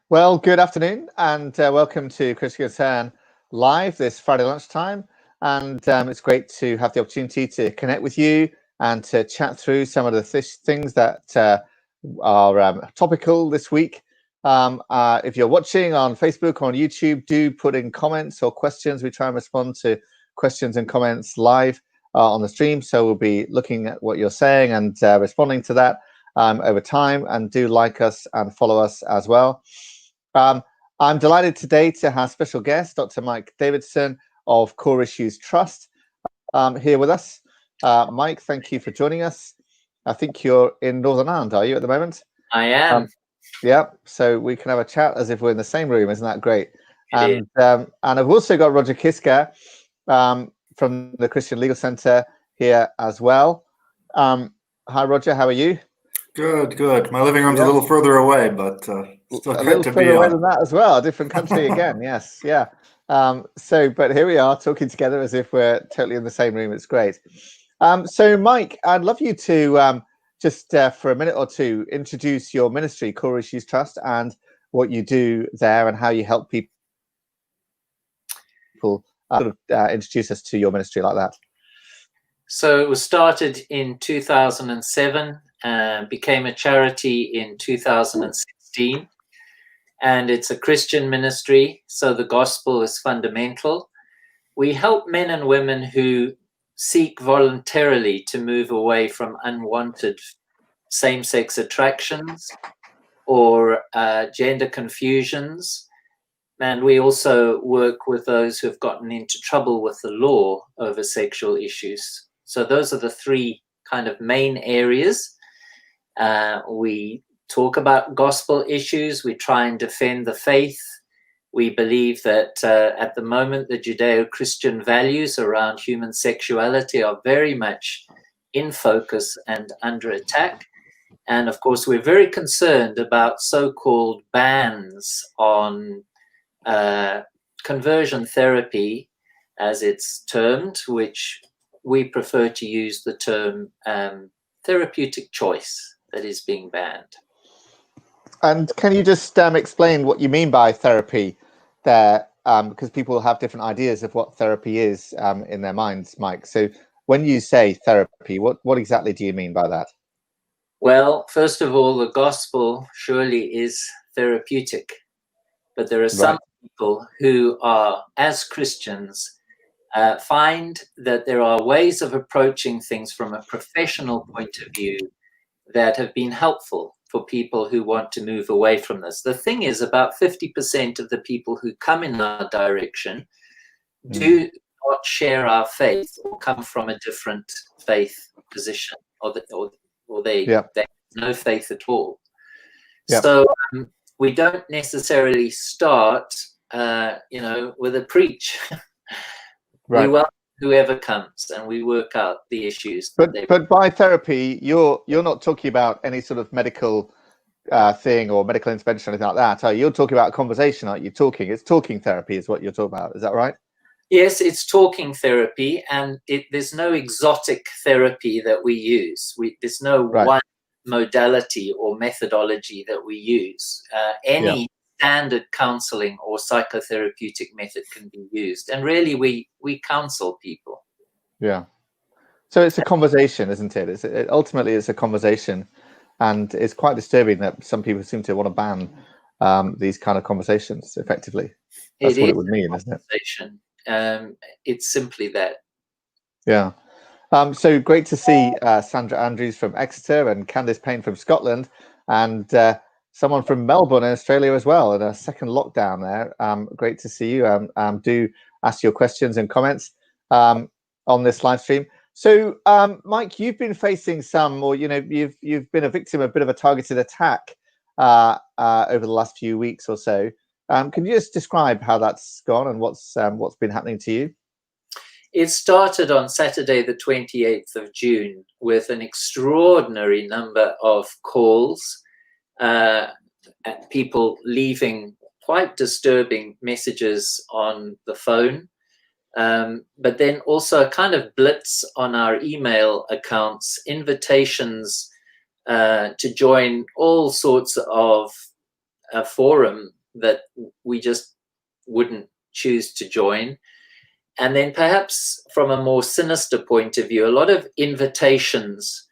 Well, good afternoon and welcome to Critical Turn Live this Friday lunchtime. And it's great to have the opportunity to connect with you and to chat through some of the things that are topical this week. If you're watching on Facebook or on YouTube, do put in comments or questions. We try and respond to questions and comments live on the stream. So we'll be looking at what you're saying and responding to that over time. And do like us and follow us as well. I'm delighted today to have special guest, Dr. Mike Davidson of Core Issues Trust, here with us. Mike, thank you for joining us. I think you're in Northern Ireland, are you, at the moment? I am. Yeah, so we can have a chat as if we're in the same room. Isn't that great? And I've also got Roger Kiska from the Christian Legal Centre here as well. Hi, Roger. How are you? Good. My living room's a little further away, but still a great little to further be away on. than that as well. A different country again. Yes, yeah. But here we are talking together as if we're totally in the same room. It's great. So, Mike, I'd love you to just for a minute or two introduce your ministry, Core Issues Trust, and what you do there and how you help people. Introduce us to your ministry like that. So it was started in 2007, became a charity in 2016, and it's a Christian ministry, so the gospel is fundamental. We help men and women who seek voluntarily to move away from unwanted same-sex attractions or gender confusions. And we also work with those who have gotten into trouble with the law over sexual issues. So those are the three kind of main areas. We talk about gospel issues. We try and defend the faith. We believe that at the moment, the Judeo-Christian values around human sexuality are very much in focus and under attack. And of course, we're very concerned about so-called bans on conversion therapy, as it's termed, which we prefer to use the term therapeutic choice that is being banned. And can you just explain what you mean by therapy there? Because people have different ideas of what therapy is in their minds, Mike. So when you say therapy, what exactly do you mean by that? Well, first of all, the gospel surely is therapeutic, but there are some people who are, as Christians, find that there are ways of approaching things from a professional point of view that have been helpful for people who want to move away from this. The thing is, about 50% of the people who come in our direction do not share our faith or come from a different faith position, or they have no faith at all. So we don't necessarily start, with a preach. We welcome whoever comes, and we work out the issues. But by therapy, you're not talking about any sort of medical thing or medical intervention or anything like that. You're talking about a conversation, aren't you? It's talking therapy is what you're talking about. Is that right? Yes, it's talking therapy, and there's no exotic therapy that we use. There's no one modality or methodology that we use. Any standard counseling or psychotherapeutic method can be used, and really we counsel people. So it's a conversation, isn't it? Ultimately it's a conversation, and it's quite disturbing that some people seem to want to ban these kind of conversations effectively. That's what it would mean, isn't it? It's simply that. So great to see Sandra Andrews from Exeter and Candice Payne from Scotland, and someone from Melbourne in Australia as well, in a second lockdown there. Great to see you. Do ask your questions and comments on this live stream. So, Mike, you've been facing you've been a victim of a bit of a targeted attack over the last few weeks or so. Can you just describe how that's gone and what's been happening to you? It started on Saturday, the 28th of June, with an extraordinary number of calls, people leaving quite disturbing messages on the phone, but then also a kind of blitz on our email accounts, invitations to join all sorts of a forum that we just wouldn't choose to join. And then perhaps from a more sinister point of view, a lot of invitations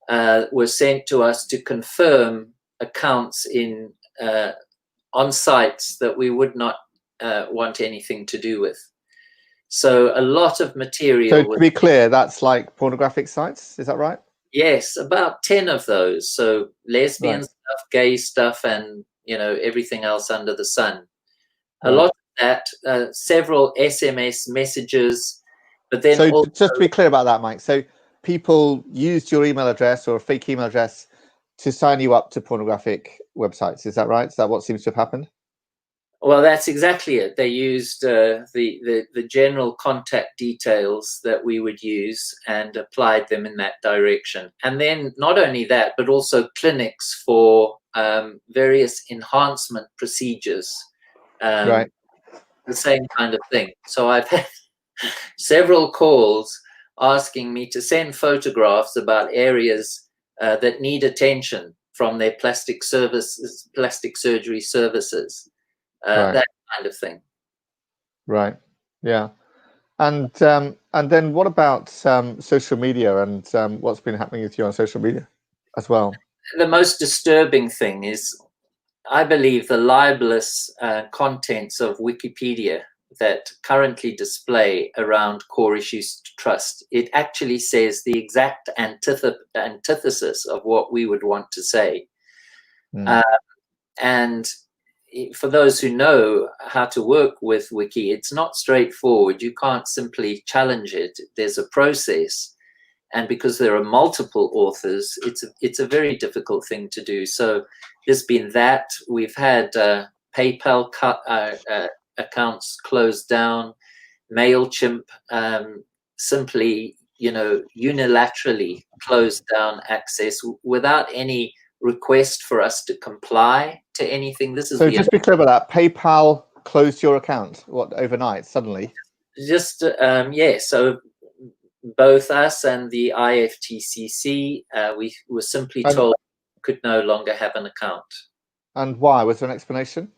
were sent to us to confirm accounts in on sites that we would not want anything to do with. So a lot of material. So to be clear, that's like pornographic sites, is that right? Yes, about 10 of those. So lesbian stuff, gay stuff, and everything else under the sun. A lot of that, several SMS messages, but then so also, just to be clear about that, Mike. So people used your email address or a fake email address to sign you up to pornographic websites. Is that right? Is that what seems to have happened? Well, that's exactly it. They used the general contact details that we would use and applied them in that direction. And then not only that, but also clinics for various enhancement procedures. Right. The same kind of thing. So I've had several calls asking me to send photographs about areas that need attention from their plastic surgery services. That kind of thing. Right. Yeah. And then what about social media and what's been happening with you on social media as well? The most disturbing thing is, I believe, the libelous contents of Wikipedia that currently display around core issues trust. It actually says the exact antithesis of what we would want to say. And for those who know how to work with Wiki, it's not straightforward. You can't simply challenge it. There's a process. And because there are multiple authors, it's a very difficult thing to do. So there's been that. We've had PayPal accounts closed down. MailChimp simply, unilaterally closed down access without any request for us to comply to anything. This is so just be clear about that. PayPal closed your account overnight suddenly? Just yeah. So both us and the IFTCC, we were simply told we could no longer have an account. And why? Was there an explanation?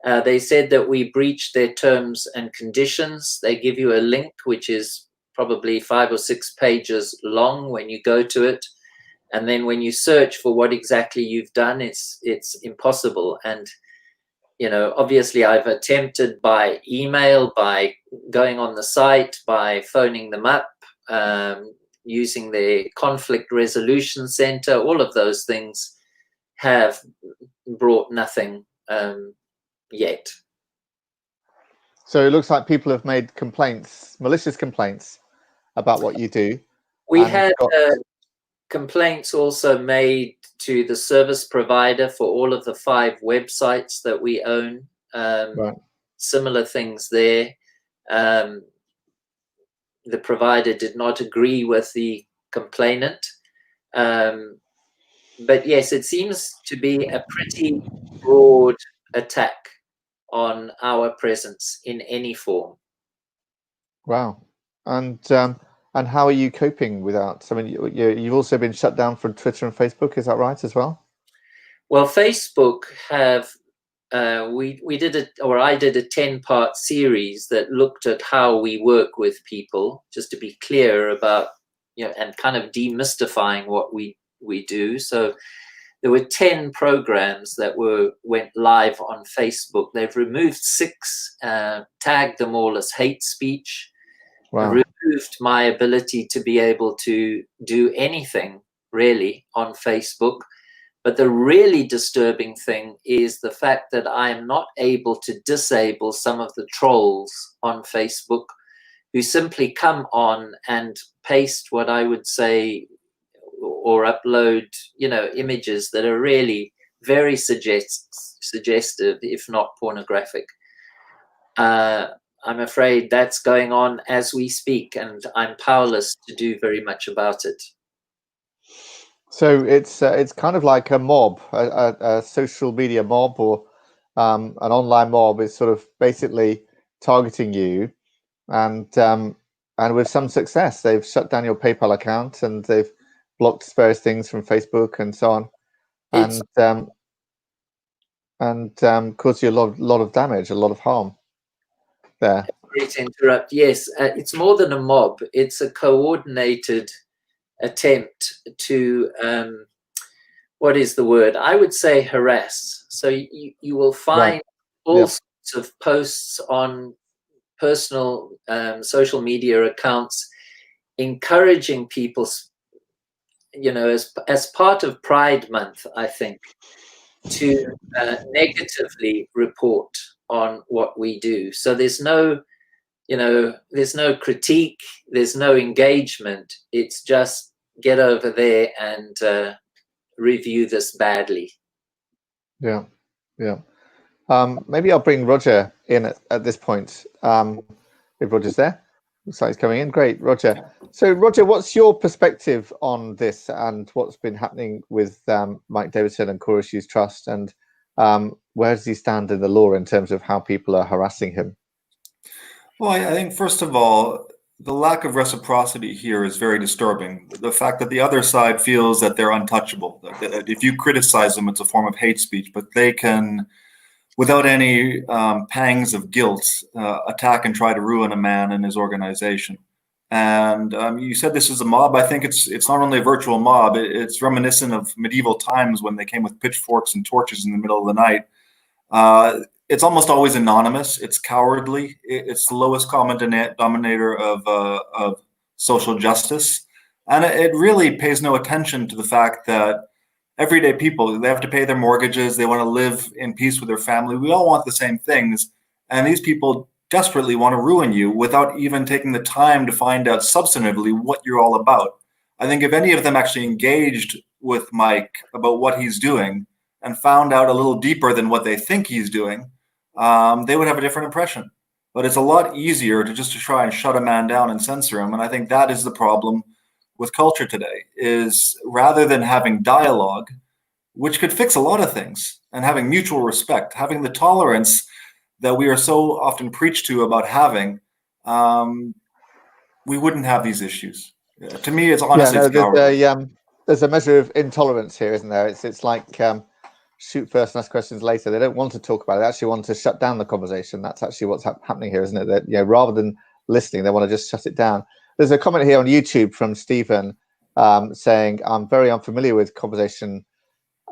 They said that we breached their terms and conditions. They give you a link which is probably 5 or 6 pages long when you go to it. And then when you search for what exactly you've done, it's impossible. And, obviously I've attempted by email, by going on the site, by phoning them up, using their conflict resolution center. All of those things have brought nothing yet. So it looks like people have made complaints, malicious complaints about what you do. We had complaints also made to the service provider for all of the 5 websites that we own. Similar things there. The provider did not agree with the complainant. But yes, it seems to be a pretty broad attack on our presence in any form. Wow. And how are you coping without? I mean, you've also been shut down from Twitter and Facebook. Is that right as well? Well, Facebook have we did it, or I did a 10-part series that looked at how we work with people, just to be clear about and kind of demystifying what we do. So there were 10 programs that went live on Facebook. They've removed 6, tagged them all as hate speech. Wow. Removed my ability to be able to do anything really on Facebook. But the really disturbing thing is the fact that I am not able to disable some of the trolls on Facebook who simply come on and paste what I would say, or upload, images that are really very suggestive, if not pornographic. I'm afraid that's going on as we speak, and I'm powerless to do very much about it. So it's kind of like a mob, a social media mob, or an online mob is sort of basically targeting you, and with some success, they've shut down your PayPal account and they've blocked various things from Facebook and so on. and cause you a lot of damage, a lot of harm there. Sorry to interrupt. Yes, it's more than a mob. It's a coordinated attempt to, what is the word? I would say harass. So you will find all sorts of posts on personal social media accounts encouraging people, as part of Pride Month, I think, to negatively report on what we do. So there's no critique, there's no engagement. It's just get over there and review this badly. Yeah. Maybe I'll bring Roger in at this point. If Roger's there, looks like he's coming in. Great, Roger. So, Roger, what's your perspective on this and what's been happening with Mike Davidson and Core Issues Trust, and where does he stand in the law in terms of how people are harassing him? Well, I think, first of all, the lack of reciprocity here is very disturbing. The fact that the other side feels that they're untouchable. That if you criticize them, it's a form of hate speech, but they can, without any pangs of guilt, attack and try to ruin a man and his organization. And you said this is a mob. I think it's not only a virtual mob. It's reminiscent of medieval times when they came with pitchforks and torches in the middle of the night. It's almost always anonymous. It's cowardly. It's the lowest common denominator of social justice. And it really pays no attention to the fact that everyday people, they have to pay their mortgages. They want to live in peace with their family. We all want the same things. And these people desperately want to ruin you without even taking the time to find out substantively what you're all about. I think if any of them actually engaged with Mike about what he's doing and found out a little deeper than what they think he's doing, they would have a different impression. But it's a lot easier to try and shut a man down and censor him. And I think that is the problem with culture today, is rather than having dialogue, which could fix a lot of things, and having mutual respect, having the tolerance that we are so often preached to about having, we wouldn't have these issues. To me, it's honestly, there's a measure of intolerance here, isn't there? It's like shoot first and ask questions later. They don't want to talk about it. They actually want to shut down the conversation. That's actually what's happening here, isn't it? That rather than listening, they want to just shut it down. There's a comment here on YouTube from Stephen saying, I'm very unfamiliar with conversation.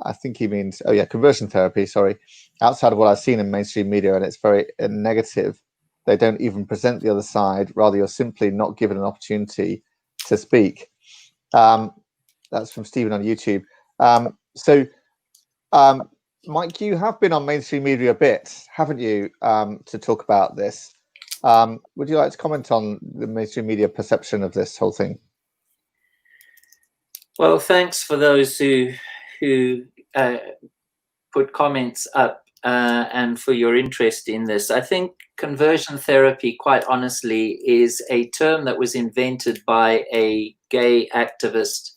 I think he means, conversion therapy, sorry, outside of what I've seen in mainstream media, and it's very negative. They don't even present the other side. Rather, you're simply not given an opportunity to speak. That's from Stephen on YouTube. Mike, you have been on mainstream media a bit, haven't you, to talk about this? Would you like to comment on the mainstream media perception of this whole thing? Well, thanks for those who put comments up and for your interest in this. I think conversion therapy, quite honestly, is a term that was invented by a gay activist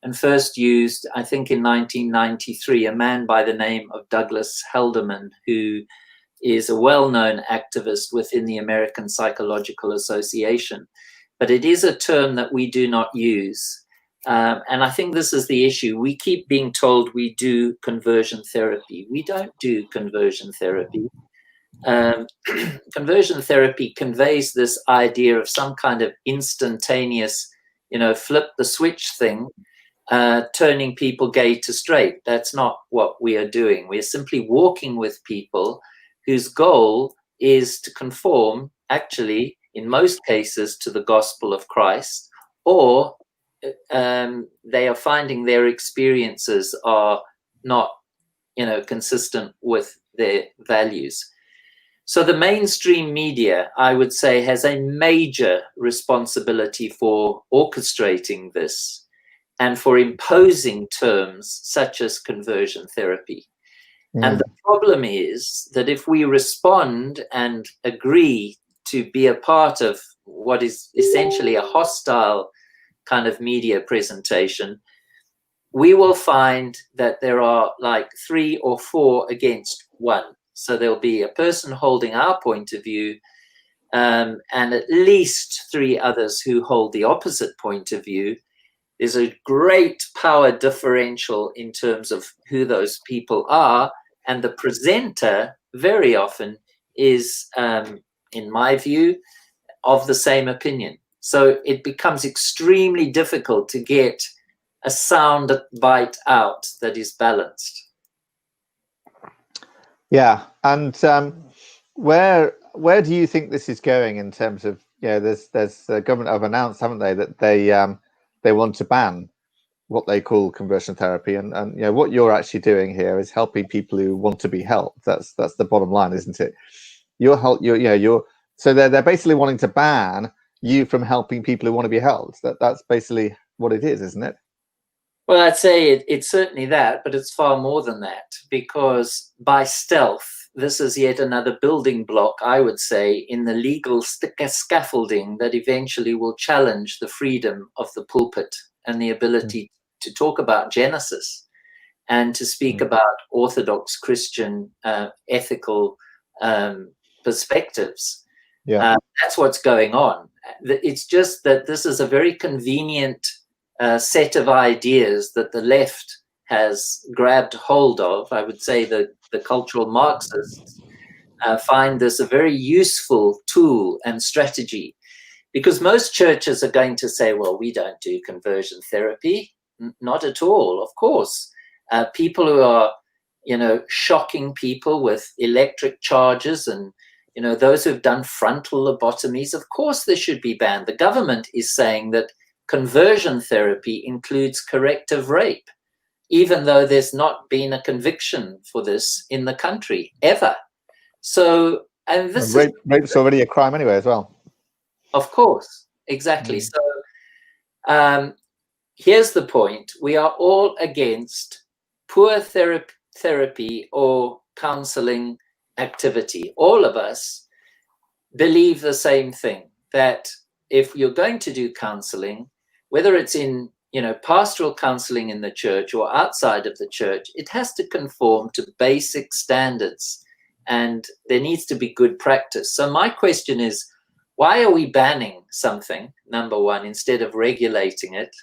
and first used, I think, in 1993, a man by the name of Douglas Haldeman, who is a well-known activist within the American Psychological Association. But it is a term that we do not use. And I think this is the issue. We keep being told we do conversion therapy. We don't do conversion therapy. Conversion therapy conveys this idea of some kind of instantaneous, flip the switch thing, turning people gay to straight. That's not what we are doing. We are simply walking with people whose goal is to conform, actually, in most cases, to the gospel of Christ, or they are finding their experiences are not, consistent with their values. So the mainstream media, I would say, has a major responsibility for orchestrating this and for imposing terms such as conversion therapy. And the problem is that if we respond and agree to be a part of what is essentially a hostile kind of media presentation, we will find that there are like 3 or 4 against 1. So there'll be a person holding our point of view and at least 3 others who hold the opposite point of view. There's a great power differential in terms of who those people are, and the presenter very often is, in my view, of the same opinion. So it becomes extremely difficult to get a sound bite out that is balanced. Yeah, and where do you think this is going in terms of, there's the government have announced, haven't they, that they want to ban what they call conversion therapy, and what you're actually doing here is helping people who want to be helped. That's the bottom line, isn't it? So they're basically wanting to ban you from helping people who want to be helped. That's basically what it is, isn't it? Well, I'd say it's certainly that, but it's far more than that, because by stealth, this is yet another building block, I would say, in the legal scaffolding that eventually will challenge the freedom of the pulpit and the ability to talk about Genesis and to speak about Orthodox Christian ethical perspectives. Yeah, that's what's going on. It's just that this is a very convenient set of ideas that the left has grabbed hold of. I would say that the cultural Marxists find this a very useful tool and strategy, because most churches are going to say, well, we don't do conversion therapy. Not at all, of course. People who are, shocking people with electric charges and, those who've done frontal lobotomies, of course they should be banned. The government is saying that conversion therapy includes corrective rape, even though there's not been a conviction for this in the country ever. So, and this rape's already a crime anyway as well. Of course, exactly. So here's the point. We are all against poor therapy or counseling activity. All of us believe the same thing, that if you're going to do counseling, whether it's in, pastoral counseling in the church or outside of the church, it has to conform to basic standards, and there needs to be good practice. So my question is, why are we banning something, number one, instead of regulating it?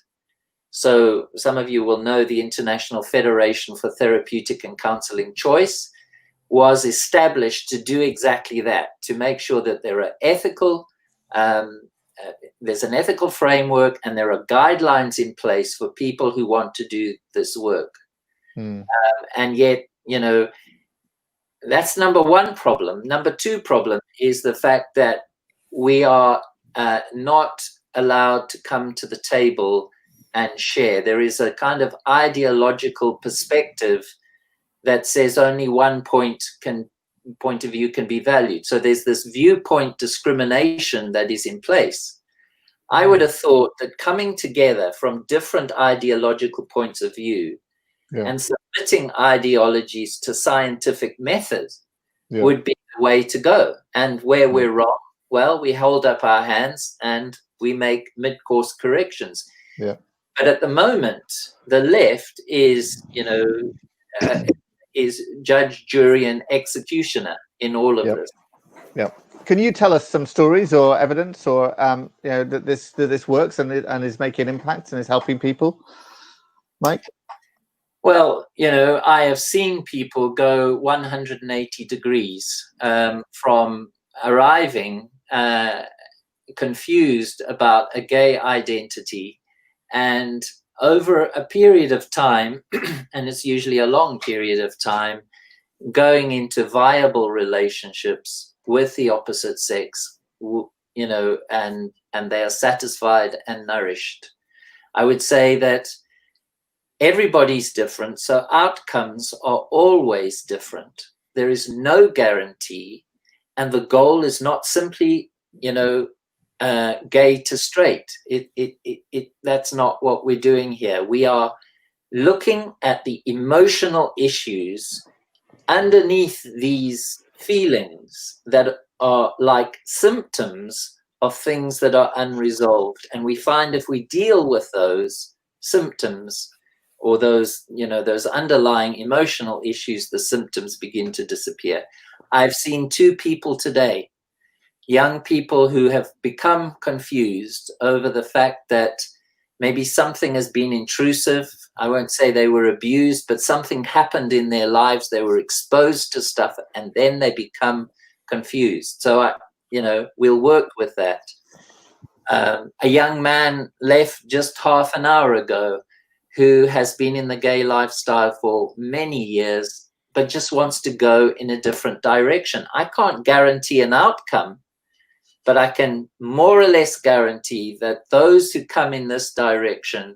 So some of you will know the International Federation for Therapeutic and Counseling Choice was established to do exactly that, to make sure that there are ethical, there's an ethical framework and there are guidelines in place for people who want to do this work. And yet, that's number one problem. Number two problem is the fact that we are not allowed to come to the table and share. There is a kind of ideological perspective that says only one point of view can be valued. So there's this viewpoint discrimination that is in place. I would have thought that coming together from different ideological points of view and submitting ideologies to scientific methods would be the way to go. And where we're wrong, well, we hold up our hands and we make mid-course corrections. But at the moment, the left is, is judge, jury, and executioner in all of this. Can you tell us some stories or evidence, or that this works and is making an impact and is helping people, Mike? Well, I have seen people go 180 degrees from arriving confused about a gay identity, and over a period of time, and it's usually a long period of time, going into viable relationships with the opposite sex, and they are satisfied and nourished. I would say that everybody's different, so outcomes are always different. There is no guarantee, and the goal is not simply, gay to straight. That's not what we're doing here. We are looking at the emotional issues underneath these feelings that are like symptoms of things that are unresolved. And we find if we deal with those symptoms or those underlying emotional issues, the symptoms begin to disappear. I've seen two people today, young people who have become confused over the fact that maybe something has been intrusive I won't say they were abused, but something happened in their lives. They were exposed to stuff, and then they become confused. So, we'll work with that. A young man left just half an hour ago who has been in the gay lifestyle for many years, but just wants to go in a different direction. I can't guarantee an outcome, but I can more or less guarantee that those who come in this direction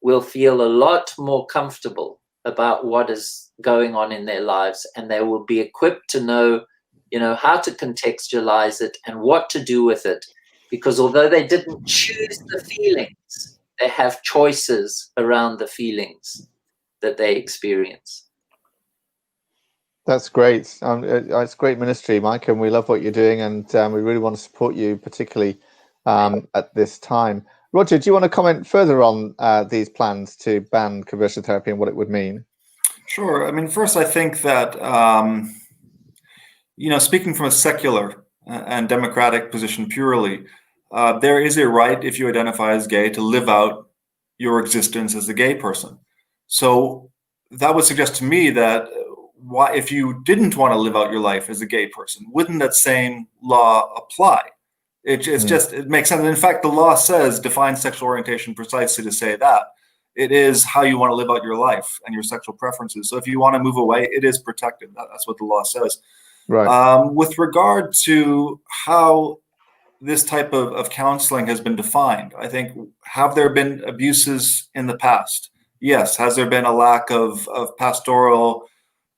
will feel a lot more comfortable about what is going on in their lives, and they will be equipped to know, how to contextualize it and what to do with it. Because although they didn't choose the feelings, they have choices around the feelings that they experience. That's great. It's great ministry, Mike, and we love what you're doing, and we really want to support you, particularly at this time. Roger, do you want to comment further on these plans to ban conversion therapy and what it would mean? Sure. I mean, first, I think that, speaking from a secular and democratic position purely, there is a right, if you identify as gay, to live out your existence as a gay person. So that would suggest to me that if you didn't want to live out your life as a gay person, wouldn't that same law apply? It makes sense. In fact, the law defines sexual orientation precisely to say that. It is how you want to live out your life and your sexual preferences. So if you want to move away, it is protected. That's what the law says. Right. With regard to how this type of counseling has been defined, I think, have there been abuses in the past? Yes. Has there been a lack of pastoral,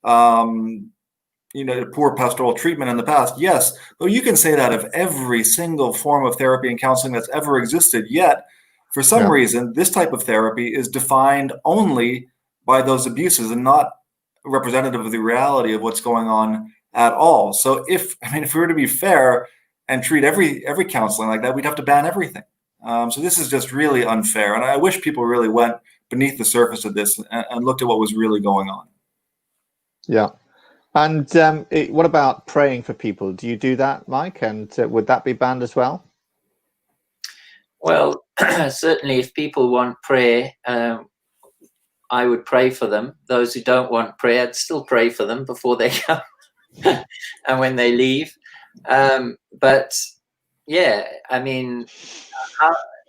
poor pastoral treatment in the past? Yes. But you can say that of every single form of therapy and counseling that's ever existed. Yet, for some reason, this type of therapy is defined only by those abuses and not representative of the reality of what's going on at all. So if we were to be fair and treat every counseling like that, we'd have to ban everything. So this is just really unfair. And I wish people really went beneath the surface of this and looked at what was really going on. Yeah. And what about praying for people? Do you do that, Mike? And would that be banned as well? Well, certainly if people want prayer, I would pray for them. Those who don't want prayer, I'd still pray for them before they come and when they leave. But yeah,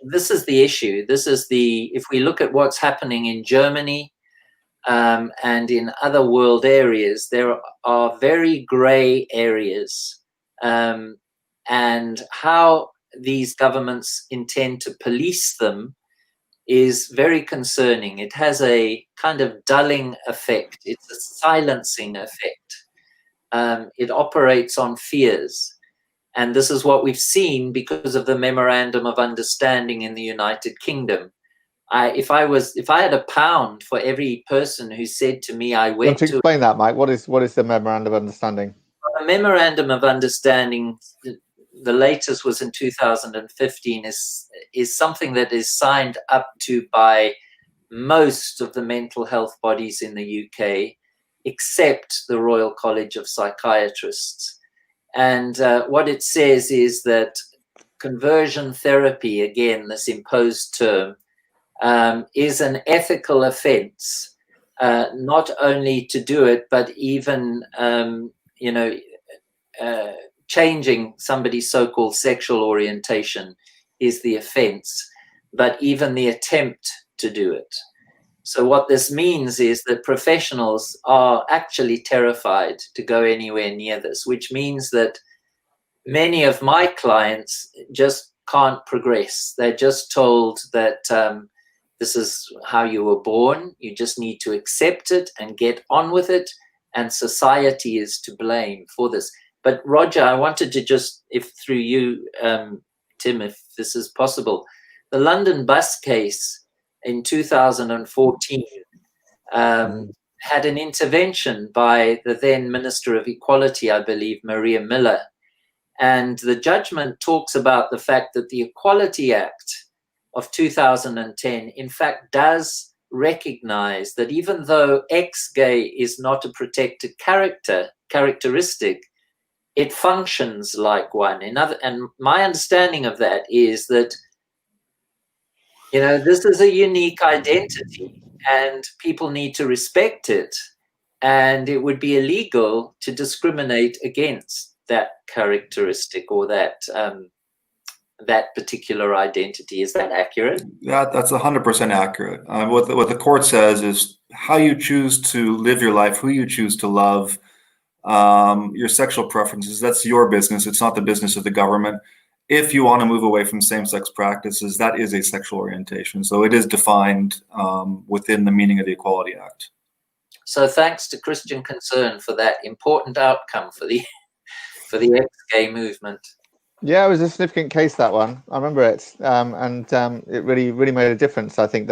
this is the issue. If we look at what's happening in Germany, and in other world areas, there are very gray areas, and how these governments intend to police them is very concerning. It has a kind of dulling effect. It's a silencing effect. It operates on fears. And this is what we've seen because of the Memorandum of Understanding in the United Kingdom. If I had £1 for every person who said to me, I went to explain that, Mike. What is the Memorandum of Understanding? A Memorandum of Understanding, the latest was in 2015, is something that is signed up to by most of the mental health bodies in the UK, except the Royal College of Psychiatrists. And what it says is that conversion therapy, again, this imposed term, is an ethical offense, not only to do it, but even, changing somebody's so-called sexual orientation is the offense, but even the attempt to do it. So what this means is that professionals are actually terrified to go anywhere near this, which means that many of my clients just can't progress. They're just told that this is how you were born. You just need to accept it and get on with it. And society is to blame for this. But Roger, I wanted to just, if through you, Tim, if this is possible, the London bus case in 2014 had an intervention by the then Minister of Equality, I believe, Maria Miller. And the judgment talks about the fact that the Equality Act of 2010, in fact, does recognize that even though ex-gay is not a protected characteristic, it functions like one. And my understanding of that is that, this is a unique identity, and people need to respect it. And it would be illegal to discriminate against that characteristic or that particular identity. Is that accurate? That's 100% accurate. What the court says is how you choose to live your life, who you choose to love, your sexual preferences, that's your business. It's not the business of the government. If you want to move away from same-sex practices, that is a sexual orientation. So it is defined within the meaning of the Equality Act. So thanks to Christian Concern for that important outcome for the ex-gay movement. Yeah, it was a significant case, that one. I remember it, and it really made a difference. I think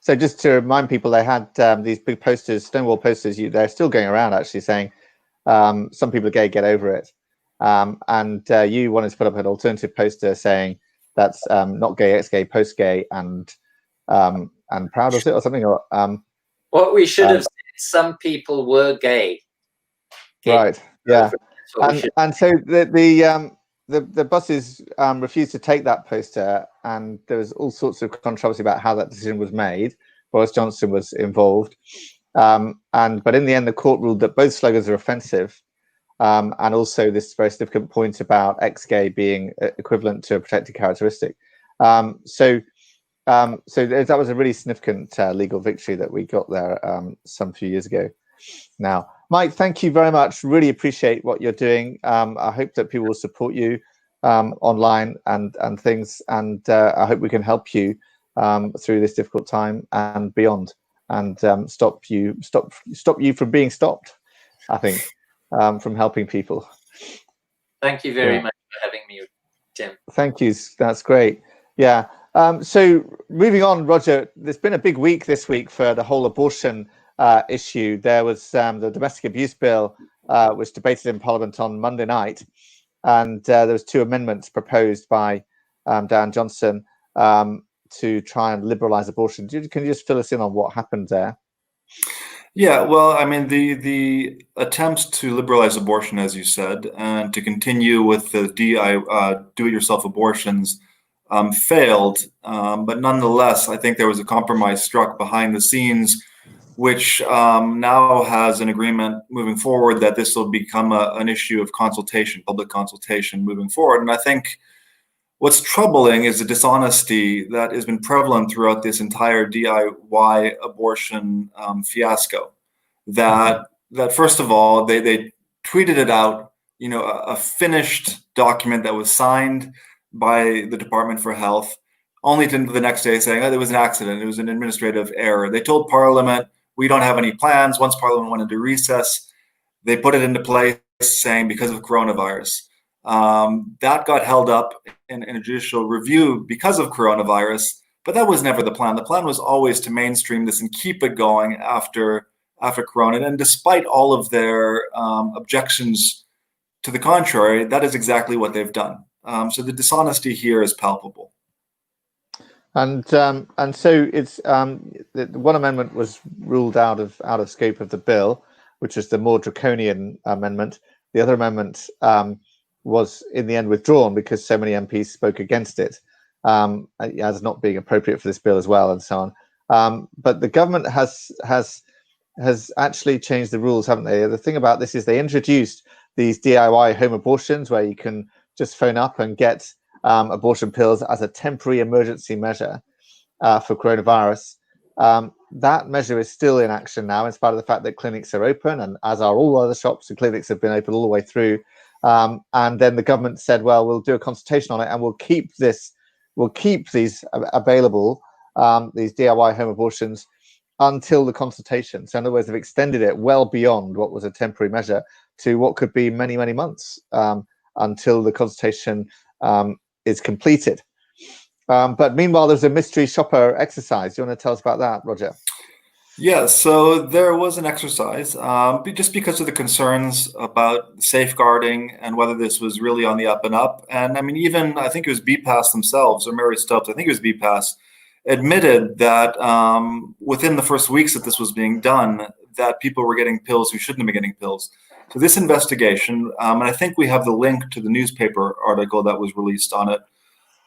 so just to remind people, they had these big posters, Stonewall posters. They're still going around actually saying some people are gay, get over it. And you wanted to put up an alternative poster saying that's not gay, ex-gay, post-gay, and proud of it or something. Or what we should have said, some people were gay. Right. Yeah. And so the buses refused to take that poster, and there was all sorts of controversy about how that decision was made. Boris Johnson was involved, but in the end, the court ruled that both slogans are offensive, and also this very significant point about ex-gay being equivalent to a protected characteristic. So that was a really significant legal victory that we got there some few years ago. Now, Mike, thank you very much. Really appreciate what you're doing. I hope that people will support you online and things, and I hope we can help you through this difficult time and beyond, and stop you from being stopped, I think, from helping people. Thank you very much for having me, Tim. Thank you. That's great. Yeah. So moving on, Roger, there's been a big week this week for the whole abortion issue. There was the domestic abuse bill, which debated in Parliament on Monday night, and there was 2 amendments proposed by Dan Johnson to try and liberalise abortion. Can you just fill us in on what happened there? Yeah, well, I mean, the attempts to liberalize abortion, as you said, and to continue with the do-it-yourself abortions failed. But nonetheless, I think there was a compromise struck behind the scenes, which now has an agreement moving forward that this will become an issue of consultation, public consultation moving forward. And I think what's troubling is the dishonesty that has been prevalent throughout this entire DIY abortion fiasco. That first of all, they tweeted it out, a finished document that was signed by the Department for Health, only to the next day saying, there was an accident, it was an administrative error. They told Parliament, we don't have any plans. Once Parliament went into recess, they put it into place saying because of coronavirus. That got held up in a judicial review because of coronavirus, but that was never the plan. The plan was always to mainstream this and keep it going after Corona. And despite all of their objections to the contrary, that is exactly what they've done. So the dishonesty here is palpable. And so it's the one amendment was ruled out of scope of the bill, which is the more draconian amendment. The other amendment was in the end withdrawn because so many MPs spoke against it as not being appropriate for this bill as well, and so on. But the government has actually changed the rules, haven't they? The thing about this is they introduced these DIY home abortions where you can just phone up and get abortion pills as a temporary emergency measure for coronavirus. That measure is still in action now, in spite of the fact that clinics are open, and as are all other shops and clinics have been open all the way through. And then the government said, well, we'll do a consultation on it and we'll keep these available, these DIY home abortions, until the consultation. So in other words, they've extended it well beyond what was a temporary measure to what could be many, many months until the consultation is completed. But meanwhile, there's a mystery shopper exercise. Do you want to tell us about that, Roger? Yeah, so there was an exercise just because of the concerns about safeguarding and whether this was really on the up and up. And I mean, even I think it was BPAS themselves, or Mary Stubbs, I think it was BPAS, admitted that within the first weeks that this was being done, that people were getting pills who shouldn't have been getting pills. So this investigation, and I think we have the link to the newspaper article that was released on it,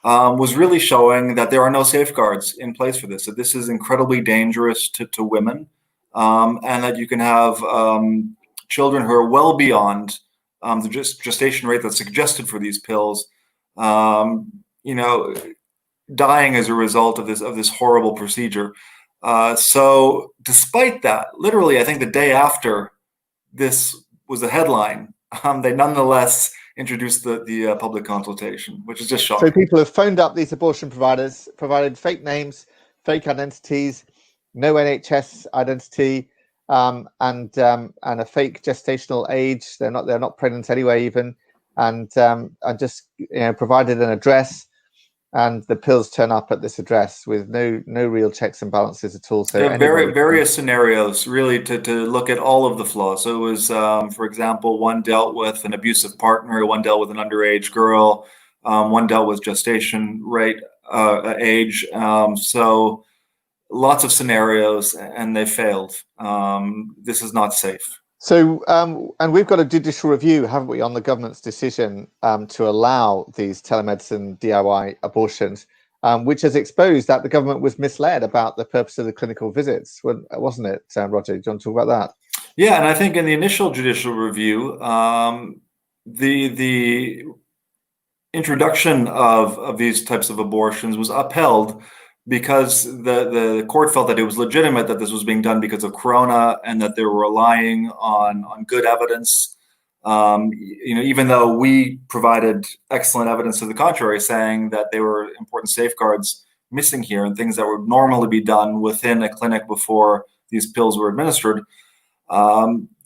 was really showing that there are no safeguards in place for this. That this is incredibly dangerous to women, and that you can have children who are well beyond the gestation rate that's suggested for these pills, dying as a result of this horrible procedure. So despite that, literally, I think the day after this was the headline, they nonetheless introduced the public consultation, which is just shocking. So people have phoned up these abortion providers, provided fake names, fake identities, no NHS identity, and a fake gestational age. They're not pregnant anyway, even, and just provided an address. And the pills turn up at this address with no real checks and balances at all. So various scenarios really to look at all of the flaws. So it was, for example, one dealt with an abusive partner, one dealt with an underage girl, one dealt with gestation rate age. So lots of scenarios, and they failed. This is not safe. So, and we've got a judicial review, haven't we, on the government's decision to allow these telemedicine DIY abortions, which has exposed that the government was misled about the purpose of the clinical visits, wasn't it, Roger? Do you want to talk about that? Yeah, and I think in the initial judicial review, the introduction of these types of abortions was upheld because the court felt that it was legitimate that this was being done because of Corona and that they were relying on good evidence. Even though we provided excellent evidence to the contrary, saying that there were important safeguards missing here and things that would normally be done within a clinic before these pills were administered,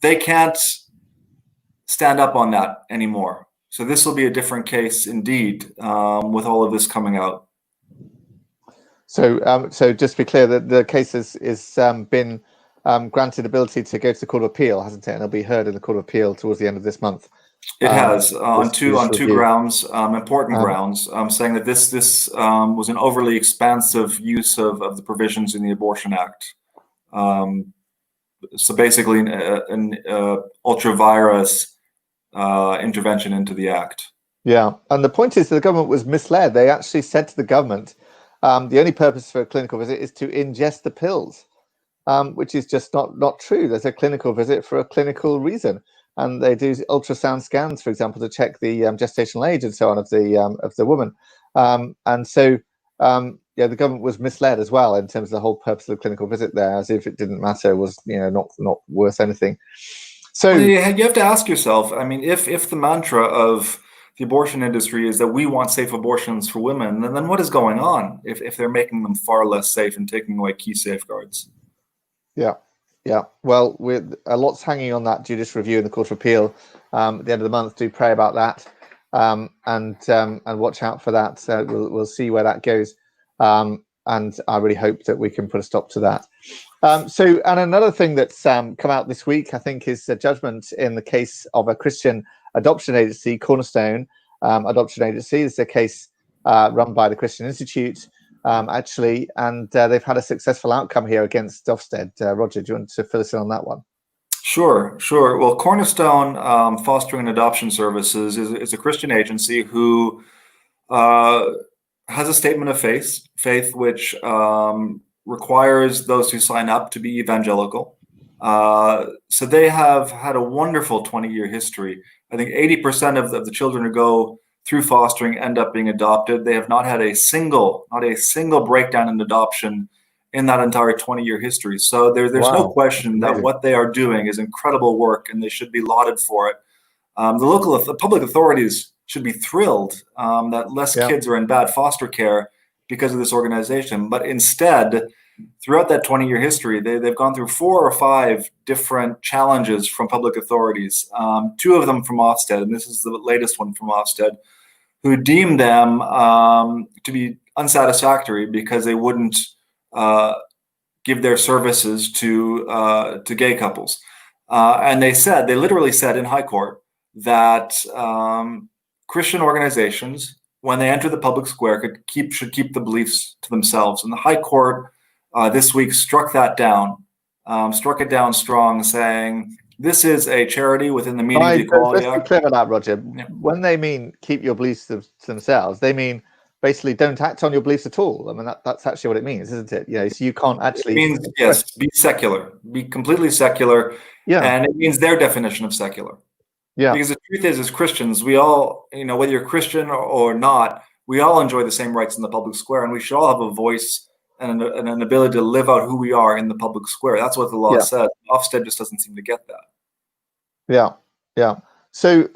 they can't stand up on that anymore. So this will be a different case indeed, with all of this coming out. So, so just to be clear, that the case is been granted ability to go to the Court of Appeal, hasn't it? And it'll be heard in the Court of Appeal towards the end of this month. It has on two grounds, important grounds, saying that this was an overly expansive use of the provisions in the Abortion Act. So basically, an ultra virus intervention into the act. Yeah, and the point is that the government was misled. They actually said to the government, the only purpose for a clinical visit is to ingest the pills, which is just not true. There's a clinical visit for a clinical reason, and they do ultrasound scans, for example, to check the gestational age and so on of the woman. And so, the government was misled as well in terms of the whole purpose of the clinical visit there, as if it didn't matter, was not worth anything. So you have to ask yourself. I mean, if the mantra of the abortion industry is that we want safe abortions for women, then what is going on if they're making them far less safe and taking away key safeguards? Yeah. Well, with a lot's hanging on that judicial review in the Court of Appeal at the end of the month. Do pray about that, and watch out for that. We'll see where that goes, and I really hope that we can put a stop to that. So, and another thing that's come out this week, I think, is a judgment in the case of a Christian adoption agency, Cornerstone Adoption Agency. This is a case run by the Christian Institute, actually, and they've had a successful outcome here against Ofsted. Roger, do you want to fill us in on that one? Sure. Well, Cornerstone Fostering and Adoption Services is a Christian agency who has a statement of faith which requires those who sign up to be evangelical. So they have had a wonderful 20-year history. I think 80% of the children who go through fostering end up being adopted. They have not had a single breakdown in adoption in that entire 20-year history. So there's no question that what they are doing is incredible work, and they should be lauded for it. The public authorities should be thrilled that less kids are in bad foster care because of this organization. But instead, throughout that 20-year history, they've gone through 4 or 5 different challenges from public authorities, 2 of them from Ofsted, and this is the latest one from Ofsted, who deemed them to be unsatisfactory because they wouldn't give their services to gay couples. And they literally said in high court that Christian organizations, when they enter the public square, should keep the beliefs to themselves. And the high court this week struck that down, struck it down strong, saying this is a charity within the Media Equality Act. Let's be clear about that, Roger. Yeah. When they mean keep your beliefs to themselves, they mean basically don't act on your beliefs at all. I mean, that's actually what it means, isn't it? So you can't actually. It means, yes, be secular, be completely secular. Yeah. And it means their definition of secular. Yeah. Because the truth is, as Christians, we all, whether you're Christian or not, we all enjoy the same rights in the public square, and we should all have a voice and an ability to live out who we are in the public square. That's what the law says. Ofsted just doesn't seem to get that. Yeah. Yeah. So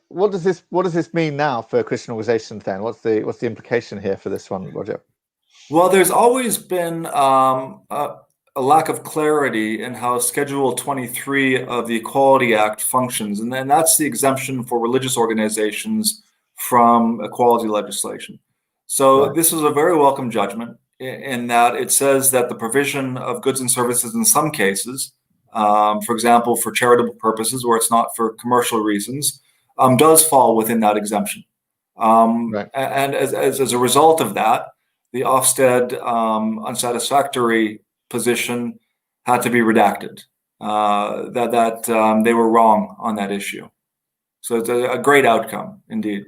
what does this mean now for Christian organizations then? What's the implication here for this one, Roger? Well, there's always been a lack of clarity in how Schedule 23 of the Equality Act functions, and then that's the exemption for religious organizations from equality legislation. So this is a very welcome judgment in that it says that the provision of goods and services in some cases, for example, for charitable purposes where it's not for commercial reasons, does fall within that exemption. And as a result of that, the Ofsted unsatisfactory position had to be redacted, that they were wrong on that issue. So it's a great outcome indeed.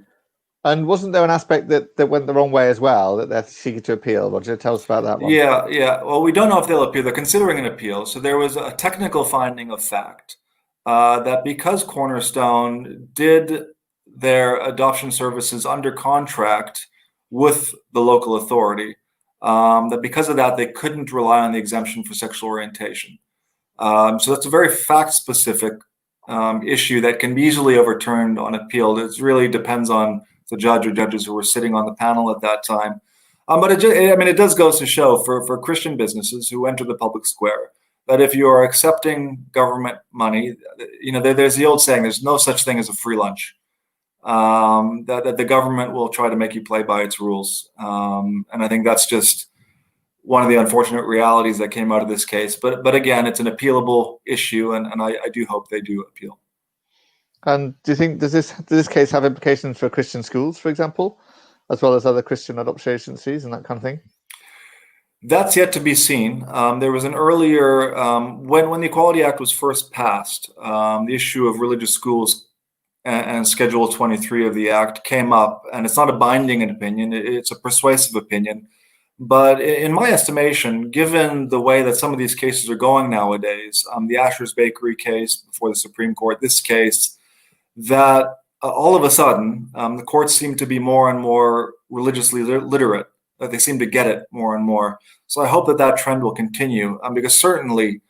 And wasn't there an aspect that went the wrong way as well, that they're seeking to appeal? Roger, tell us about that one. Yeah. Well, we don't know if they'll appeal. They're considering an appeal. So there was a technical finding of fact that because Cornerstone did their adoption services under contract with the local authority, that because of that, they couldn't rely on the exemption for sexual orientation. So that's a very fact-specific issue that can be easily overturned on appeal. It really depends on the judge or judges who were sitting on the panel at that time. But it does go to show for Christian businesses who enter the public square that if you are accepting government money, there's the old saying, there's no such thing as a free lunch. That the government will try to make you play by its rules. And I think that's just one of the unfortunate realities that came out of this case. But again, it's an appealable issue, and I do hope they do appeal. And do you think, does this case have implications for Christian schools, for example, as well as other Christian adoption agencies and that kind of thing? That's yet to be seen. There was an earlier, when the Equality Act was first passed, the issue of religious schools and Schedule 23 of the Act came up, and it's not a binding opinion, it's a persuasive opinion. But in my estimation, given the way that some of these cases are going nowadays, the Asher's Bakery case before the Supreme Court, this case, that all of a sudden, the courts seem to be more and more religiously literate, that they seem to get it more and more. So I hope that trend will continue, because certainly,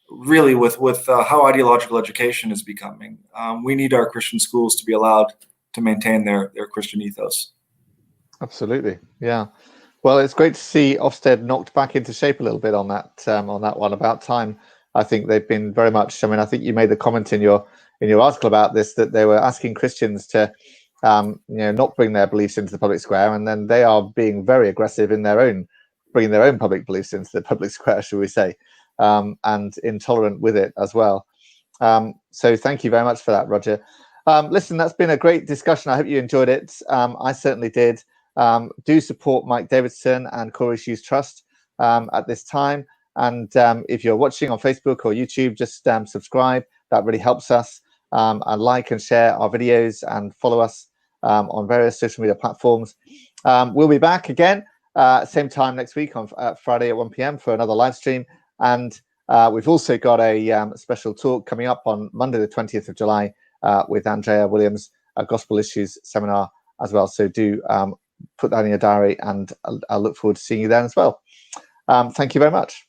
really with how ideological education is becoming, we need our Christian schools to be allowed to maintain their Christian ethos. Absolutely, yeah. Well, it's great to see Ofsted knocked back into shape a little bit on that one. About time. I think they've been very much. I think you made the comment in your article about this, that they were asking Christians to not bring their beliefs into the public square, and then they are being very aggressive in bringing their own public beliefs into the public square, shall we say, and intolerant with it as well. So thank you very much for that, Roger. Listen, that's been a great discussion. I hope you enjoyed it. I certainly did. Do support Mike Davidson and Core Issues Trust at this time. And if you're watching on Facebook or YouTube, just subscribe. That really helps us. And like and share our videos and follow us on various social media platforms. We'll be back again same time next week on Friday at 1 p.m. for another live stream. And we've also got a special talk coming up on Monday, the 20th of July with Andrea Williams, a Gospel Issues seminar as well. So do put that in your diary, and I'll look forward to seeing you then as well. Thank you very much.